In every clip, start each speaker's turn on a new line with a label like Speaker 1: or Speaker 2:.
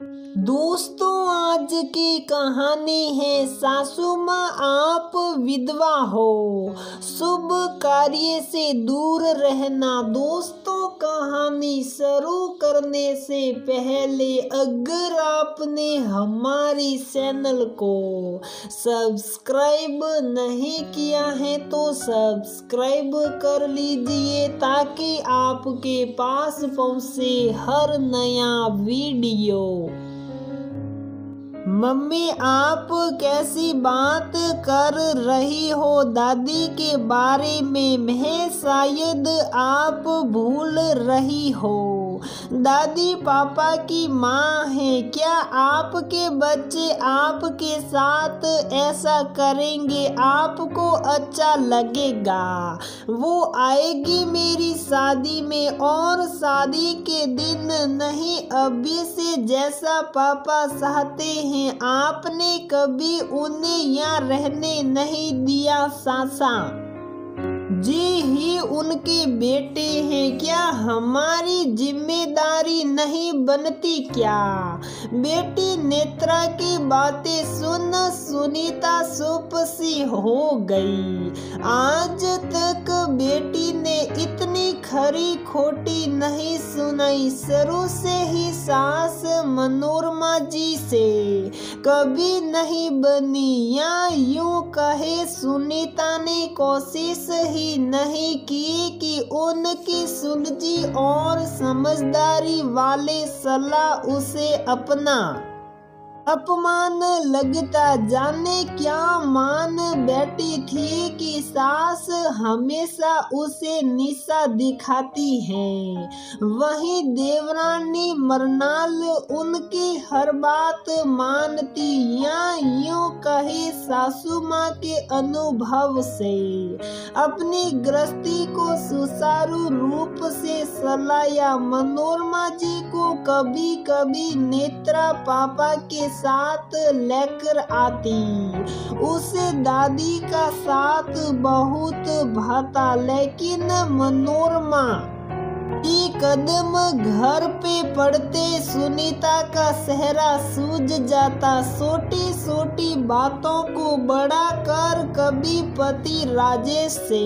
Speaker 1: दोस्तों, आज की कहानी है सासू माँ आप विधवा हो, शुभ कार्य से दूर रहना। दोस्तों, कहानी शुरू करने से पहले अगर आपने हमारी चैनल को सब्सक्राइब नहीं किया है तो सब्सक्राइब कर लीजिए ताकि आपके पास पहुंचे हर नया वीडियो। मम्मी, आप कैसी बात कर रही हो दादी के बारे में? मैं शायद आप भूल रही हो। दादी पापा की माँ है। क्या आपके बच्चे आपके साथ ऐसा करेंगे? आपको अच्छा लगेगा? वो आएगी मेरी शादी में, और शादी के दिन नहीं, अभी से जैसा पापा चाहते हैं। आपने कभी उन्हें यहाँ रहने नहीं दिया सासा जी ही उनके बेटे हैं। क्या हमारी जिम्मेदारी नहीं बनती क्या? बेटी नेत्रा की बातें सुन सुनीता चुप सी हो गई। आज तक बेटी ने इतनी खरी खोटी नहीं सुनाई। शुरू से ही सास मनोरमा जी से कभी नहीं बनी, या यूं कहे सुनीता ने कोशिश ही नहीं की कि उनकी सुलझी और समझदारी वाले सलाह उसे अपना अपमान लगता। जाने क्या मान बैठी थी कि सास हमेशा उसे नीचा दिखाती है, वहीं देवरानी मरनाल उनकी हर बात मानती। या यूं कहे सासू माँ के अनुभव से अपनी गृहस्थी को सुचारू रूप से चलाया। मनोरमा जी को कभी कभी नेत्रा पापा के साथ लेकर आती। उसे दादी का साथ बहुत भाता, लेकिन मनोरमा की कदम घर पे पड़ते सुनीता का चेहरा सूझ जाता। छोटी छोटी बातों को बड़ा कर कभी पति राजेश से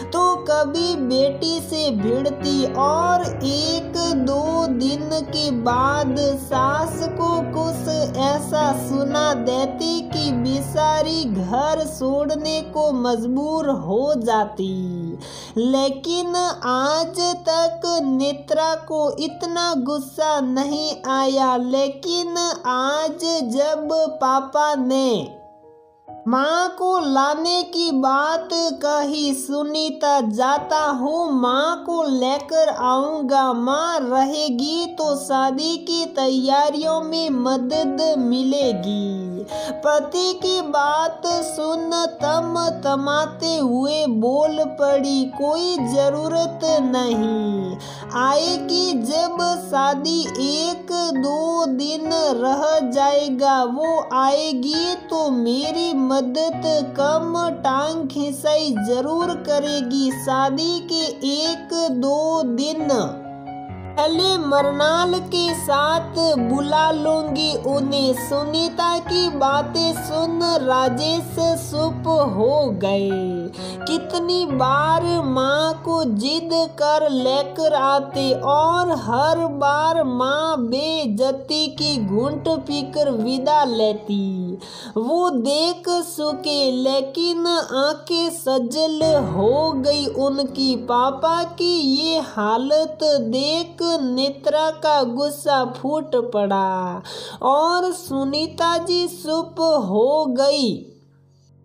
Speaker 1: तो कभी बेटी से भिड़ती, और एक दो दिन के बाद सास को कुछ ऐसा सुना देती कि बेचारी घर छोड़ने को मजबूर हो जाती। लेकिन आज तक नेत्रा को इतना गुस्सा नहीं आया, लेकिन आज जब पापा ने माँ को लाने की बात कही, सुनीता जाता हूँ, माँ को लेकर आऊँगा। माँ रहेगी तो शादी की तैयारियों में मदद मिलेगी। पति की बात सुन तमाते हुए बोल पड़ी, कोई जरूरत नहीं, आएगी जब शादी एक दो दिन रह जाएगा, वो आएगी तो मेरी मदद कम टांग खिंचाई जरूर करेगी। शादी के एक दो दिन पहले मरनाल के साथ बुला लूंगी उन्हें। सुनीता की बातें सुन राजेश चुप हो गए। कितनी बार माँ को जिद कर लेकर आते और हर बार माँ बेइज्जती की घूंट पीकर विदा लेती। वो देख सके, लेकिन आंखें सजल हो गई उनकी। पापा की ये हालत देख नेत्रा का गुस्सा फूट पड़ा और सुनीता जी चुप हो गई।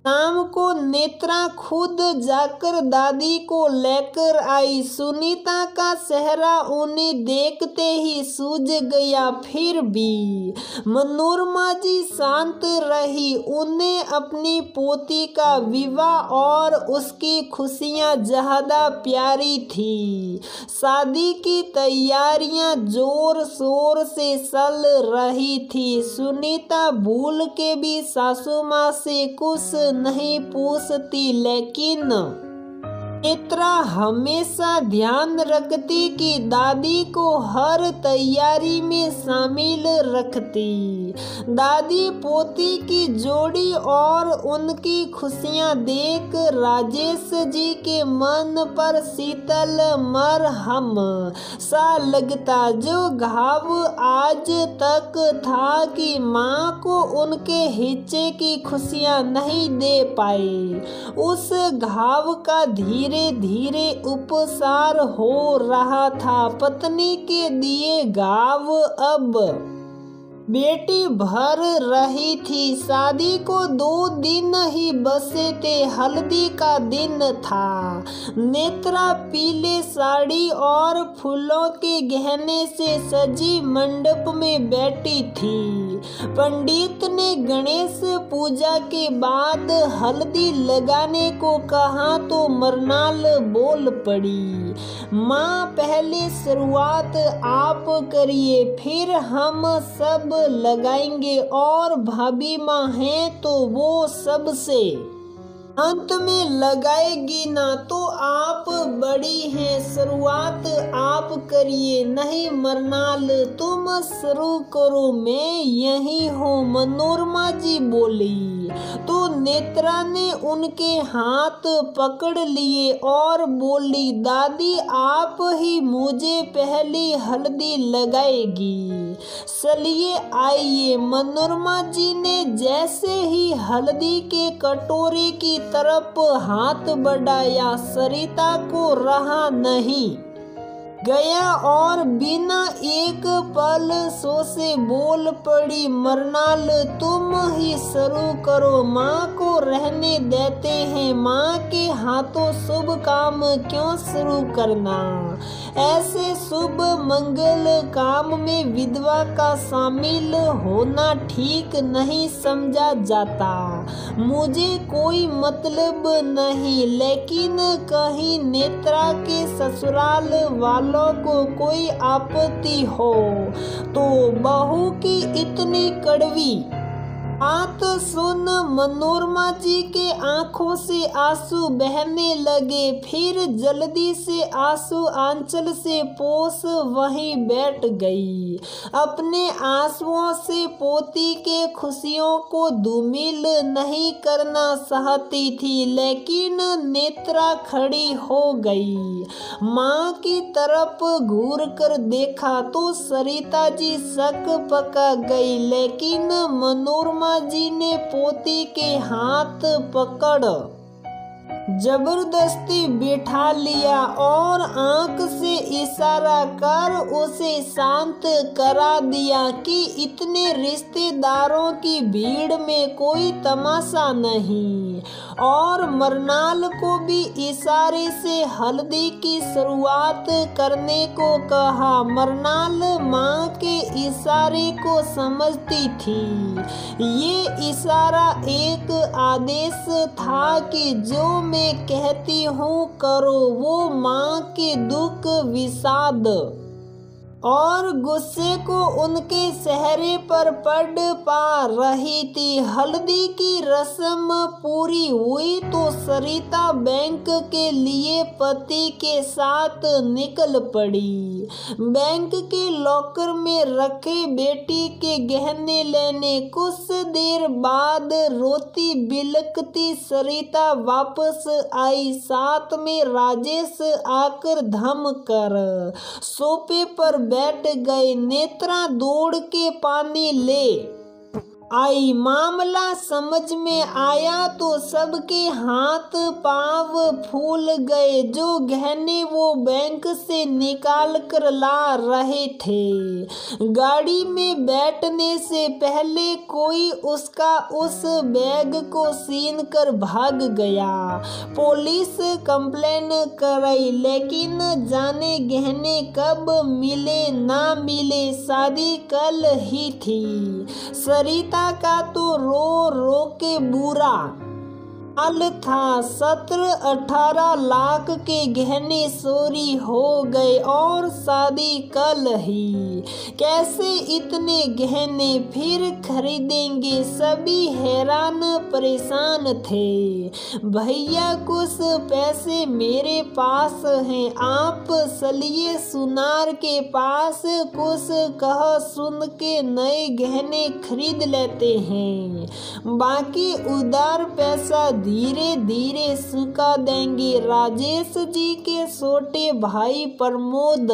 Speaker 1: शाम को नेत्रा खुद जाकर दादी को लेकर आई। सुनीता का चेहरा उन्हें देखते ही सूझ गया, फिर भी मनोरमा जी शांत रही। उन्हें अपनी पोती का विवाह और उसकी खुशियां ज्यादा प्यारी थी। शादी की तैयारियां जोर शोर से चल रही थी। सुनीता भूल के भी सासू माँ से कुछ नहीं पूछती, लेकिन नेत्रा हमेशा ध्यान रखती कि दादी को हर तैयारी में शामिल रखती। दादी पोती की जोड़ी और उनकी खुशियां देख राजेश जी के मन पर शीतल मरहम सा लगता। जो घाव आज तक था कि माँ को उनके हिस्से की खुशियां नहीं दे पाए, उस घाव का धीरे धीरे उपचार हो रहा था। पत्नी के दिए घाव अब बेटी भर रही थी। शादी को 2 दिन ही बचे थे। हल्दी का दिन था। नेत्रा पीले साड़ी और फूलों के गहने से सजी मंडप में बैठी थी। पंडित ने गणेश पूजा के बाद हल्दी लगाने को कहा तो मरनाल बोल पड़ी, माँ पहले शुरुआत आप करिए, फिर हम सब लगाएंगे, और भाभी माँ हैं तो वो सबसे अंत में लगाएगी ना। तो आप बड़ी हैं, शुरुआत आप करिए। नहीं मरनाल, तुम शुरू करो, मैं यही हूँ, मनोरमा जी बोली। तो नेत्रा ने उनके हाथ पकड़ लिए और बोली, दादी आप ही मुझे पहली हल्दी लगाएगी, चलिए आइए। मनोरमा जी ने जैसे ही हल्दी के कटोरे की तरफ हाथ बढ़ाया, सरिता को रहा नहीं गया और बिना एक पल सोचे बोल पड़ी, मरनाल तुम ही शुरू करो, माँ को रहने देते हैं, माँ के हाथों शुभ काम क्यों शुरू करना। ऐसे शुभ मंगल काम में विधवा का शामिल होना ठीक नहीं समझा जाता। मुझे कोई मतलब नहीं, लेकिन कहीं नेत्रा के ससुराल वालों को कोई आपत्ति हो तो बहू की इतनी कड़वी बात सुन मनोरमा जी के आंखों से आंसू बहने लगे। फिर जल्दी से आंसू आंचल से पोंछ वहीं बैठ गई। अपने आंसुओं से पोती के खुशियों को धूमिल नहीं करना चाहती थी, लेकिन नेत्रा खड़ी हो गई। माँ की तरफ घूर कर देखा तो सरिता जी शक पका गई, लेकिन मनोरमा जी ने पोती के हाथ पकड़ जबरदस्ती बिठा लिया और आंख से इशारा कर उसे शांत करा दिया कि इतने रिश्तेदारों की भीड़ में कोई तमाशा नहीं, और मरनाल को भी इशारे से हल्दी की शुरुआत करने को कहा। मरनाल माँ के इशारे को समझती थी। ये इशारा एक आदेश था कि जो मैं कहती हूँ करो। वो माँ के दुख, विषाद और गुस्से को उनके चेहरे पर पढ़ पा रही थी। हल्दी की रस्म पूरी हुई तो सरिता बैंक के लिए पति के साथ निकल पड़ी। बैंक के लॉकर में रखे बेटी के गहने लेने। कुछ देर बाद रोती बिलखती सरिता वापस आई। साथ में राजेश आकर धम कर सोफे पर बैठ गए। नेत्रा दौड़ के पानी ले आई। मामला समझ में आया तो सबके हाथ पांव फूल गए। जो गहने वो बैंक से निकाल कर ला रहे थे, गाड़ी में बैठने से पहले कोई उसका उस बैग को छीन कर भाग गया। पुलिस कंप्लेन कराई, लेकिन जाने गहने कब मिले ना मिले। शादी कल ही थी। सरिता का तो रो रो के बुरा हाल था। 17-18 लाख के गहने चोरी हो गए और शादी कल ही। कैसे इतने गहने फिर खरीदेंगे, सभी हैरान परेशान थे। भैया कुछ पैसे मेरे पास हैं, आप चलिए सुनार के पास, कुछ कह सुन के नए गहने खरीद लेते हैं, बाकी उधार पैसा धीरे धीरे चुका देंगे। राजेश जी के छोटे भाई प्रमोद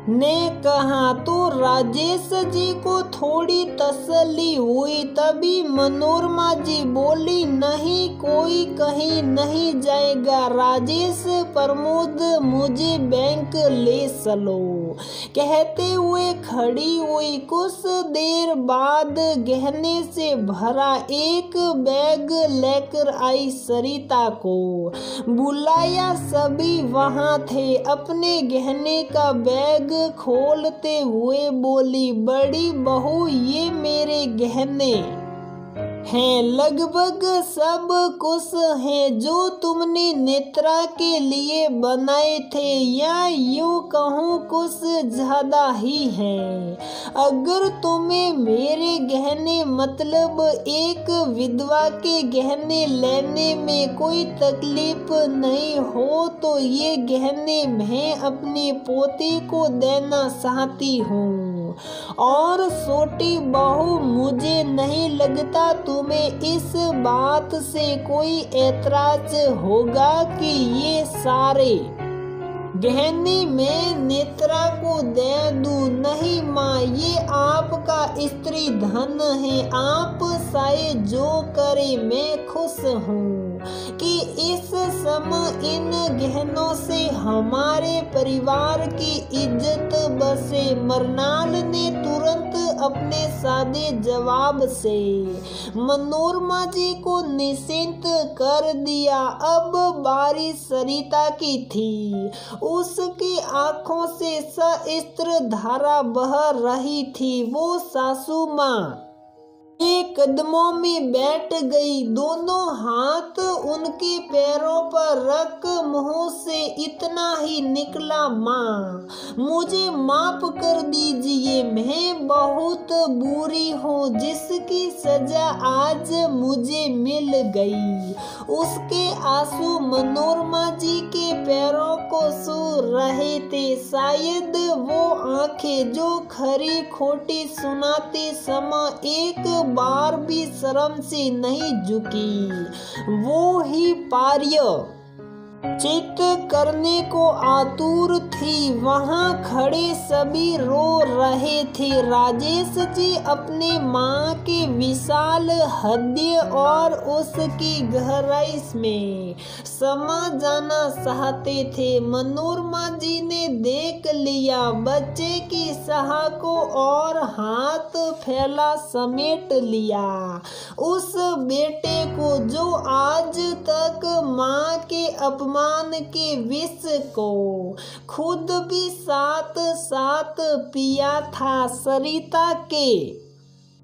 Speaker 1: ने कहा। तो राजेश जी को थोड़ी तसल्ली हुई। तभी मनोरमा जी बोली, नहीं कोई कहीं नहीं जाएगा राजेश, प्रमोद मुझे बैंक ले चलो। कहते हुए खड़ी हुई। कुछ देर बाद गहने से भरा एक बैग लेकर आई, सरिता को बुलाया। सभी वहां थे। अपने गहने का बैग खोलते हुए बोली, बड़ी बहू ये मेरे गहने हैं, लगभग सब कुछ है जो तुमने नेत्रा के लिए बनाए थे, या यूं कहूँ कुछ ज्यादा ही है। अगर तुम्हें मेरे गहने मतलब एक विधवा के गहने लेने में कोई तकलीफ नहीं हो तो ये गहने मैं अपनी पोती को देना चाहती हूँ। और छोटी बहू, मुझे नहीं लगता तुम्हें इस बात से कोई ऐतराज होगा कि ये सारे गहने मैं नेत्रा को दे दूं। नहीं माँ, ये आपका स्त्री धन है, आप चाहे जो करे, मैं खुश हूँ कि इस समय इन गहनों से हमारे परिवार की इज्जत बसे। मरनाल ने तुरंत अपने सादे जवाब से मनोरमा जी को निश्चिंत कर दिया। अब बारी सरिता की थी। उसकी आंखों से सहस्त्र धारा बह रही थी। वो सासू माँ के कदमों में बैठ गई, दोनों हाथ उनके पैरों पर रख मुंह से इतना ही निकला, माँ मुझे माफ कर दीजिए, मैं बहुत बुरी हूँ जिसकी सजा आज मुझे मिल गई। उसके आंसू मनोरमा जी के पैरों को छू रहे थे। शायद वो आंखें जो खरी खोटी सुनाते समय एक बार भी शर्म से नहीं झुकी, वो ही पार्य चित करने को आतुर थी। वहां खड़े सभी रो रहे थे। राजेश जी अपने माँ के विशाल हृदय और उसकी गहराई में समा जाना चाहते थे। मनोरमा जी ने देख लिया बच्चे की साह को और हाथ फैला समेट लिया उस बेटे को जो आज तक माँ के अपमान के विष को खुद भी साथ साथ पिया था। सरिता के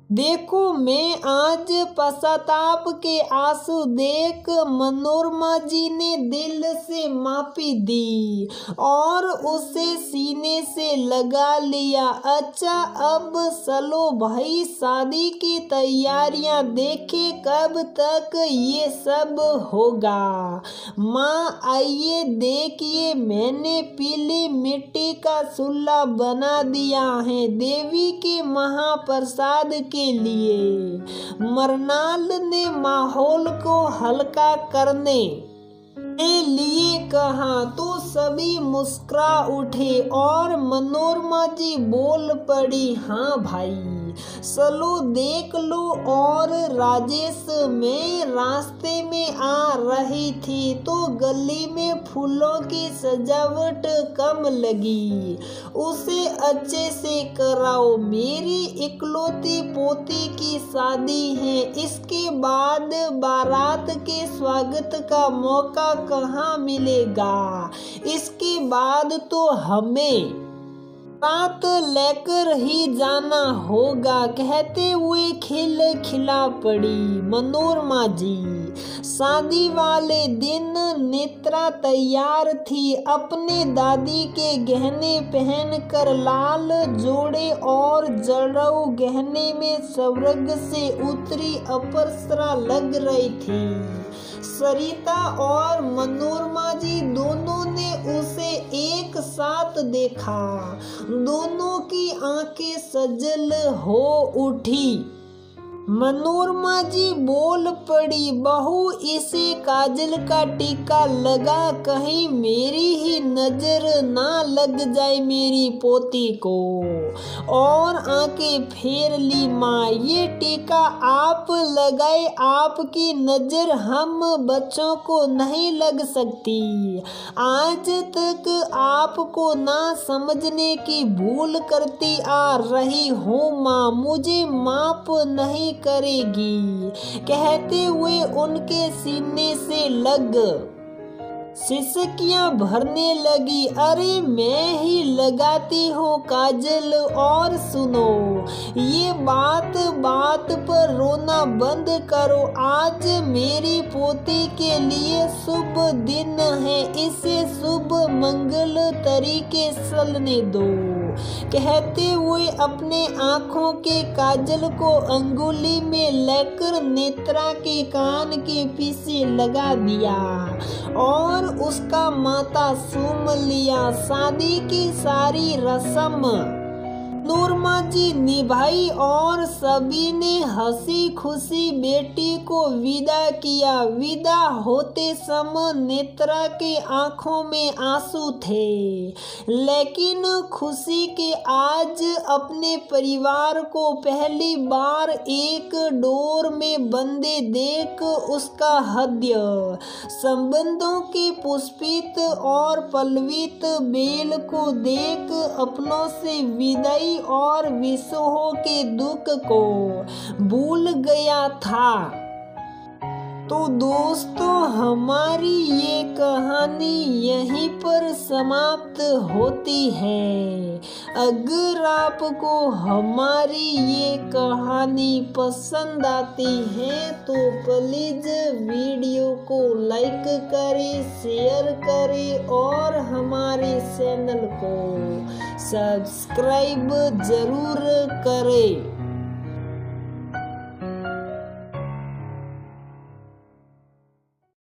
Speaker 1: देखो, मैं आज पश्चाताप के आंसू देख मनोरमा जी ने दिल से माफी दी और उसे सीने से लगा लिया। अच्छा अब चलो भाई, शादी की तैयारियां देखे कब तक ये सब होगा। माँ आइए देखिए, मैंने पीली मिट्टी का चूल्हा बना दिया है देवी के महाप्रसाद के लिए। मरनाल ने माहौल को हल्का करने के लिए कहा तो सभी मुस्कुरा उठे और मनोरमा जी बोल पड़ी, हाँ भाई चलो देख लो। और राजेश में रास्ते में आ रही थी तो गली में फूलों की सजावट कम लगी। उसे अच्छे से कराओ, मेरी इकलौती पोती की शादी है। इसके बाद बारात के स्वागत का मौका कहाँ मिलेगा। इसके बाद तो हमें बात लेकर ही जाना होगा, कहते हुए खिला पड़ी मनोरमा जी। शादी वाले दिन नेत्रा तैयार थी, अपने दादी के गहने पहनकर लाल जोड़े और जड़ऊ गहने में स्वर्ग से उतरी अप्सरा लग रही थी। सरिता और मनोरमा जी दोनों ने उसे एक साथ देखा। दोनों की आंखें सजल हो उठी। मनोरमा जी बोल पड़ी, बहू इसे काजल का टीका लगा, कहीं मेरी ही नजर ना लग जाए मेरी पोती को। और आंखें फेर ली माँ, ये टीका आप लगाए, आपकी नजर हम बच्चों को नहीं लग सकती। आज तक आपको ना समझने की भूल करती आ रही हूँ माँ, मुझे माफ नहीं करेगी। कहते हुए उनके सीने से लग सिसकियां भरने लगी। अरे मैं ही लगाती हूँ काजल, और सुनो, ये बात बात पर रोना बंद करो। आज मेरी पोती के लिए शुभ दिन है, इसे शुभ मंगल तरीके चलने दो। कहते हुए अपने आँखों के काजल को अंगुली में लेकर नेत्रा के कान के पीछे लगा दिया और उसका माथा चूम लिया। शादी की सारी रस्म मनोरमा जी निभाई और सभी ने हंसी खुशी बेटी को विदा किया। विदा होते समय नेत्रा के आंखों में आंसू थे, लेकिन खुशी के आज अपने परिवार को पहली बार एक डोर में बंधे देख उसका हृदय संबंधों के पुष्पित और पल्लवित बेल को देख अपनों से विदाई और विषयों के दुख को भूल गया था। तो दोस्तों, हमारी ये कहानी यहीं पर समाप्त होती है। अगर आपको हमारी ये कहानी पसंद आती है तो प्लीज वीडियो को लाइक करें, शेयर करें और हमारे चैनल को सब्सक्राइब जरूर करें।